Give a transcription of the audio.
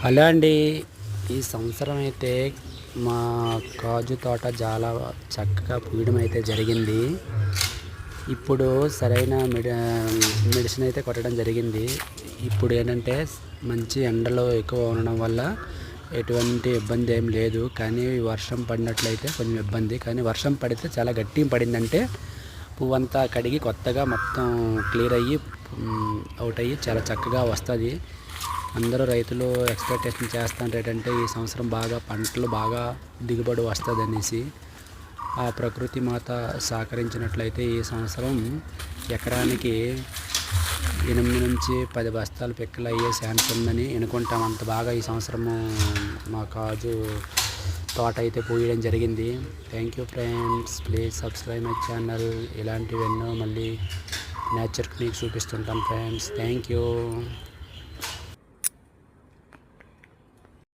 Hello అండి. ఈ సంవత్సరం అయితే మా కాజు తోట చాలా చక్కగా పూయడం అయితే జరిగింది. ఇప్పుడు సరైన మెడిసిన్ అయితే కొట్టడం జరిగింది. ఇప్పుడు ఏంటంటే మంచి ఎండలు ఎక్కువ ఉండడం వల్ల ఎటువంటి ఇబ్బంది ఏం లేదు. కానీ వర్షం పడినట్లయితే కొంచెం ఇబ్బంది. కానీ వర్షం పడితే చాలా గట్టిగా పడిందంటే పువ్వంతా కడిగి కొత్తగా మొత్తం క్లియర్ అయ్యి అవుట్ అయ్యి చాలా చక్కగా వస్తుంది. అందరూ రైతులు ఎక్స్పెక్టేషన్ చేస్తుంటారు ఏంటంటే ఈ సంవత్సరం బాగా పంటలు బాగా దిగుబడి వస్తుంది అనేసి. ఆ ప్రకృతి మాత సహకరించినట్లయితే ఈ సంవత్సరం ఎకరానికి 8 నుంచి 10 బస్తాలు పిక్కలు అయ్యే ఛాన్స్ ఉందని అనుకుంటాం. అంత బాగా ఈ సంవత్సరము మా కాజు తోట అయితే పూయడం జరిగింది. Thank you friends. Please subscribe my channel. ఇలాంటివెన్నో మళ్ళీ నేచర్కి మీకు చూపిస్తుంటాను ఫ్రెండ్స్. Thank you.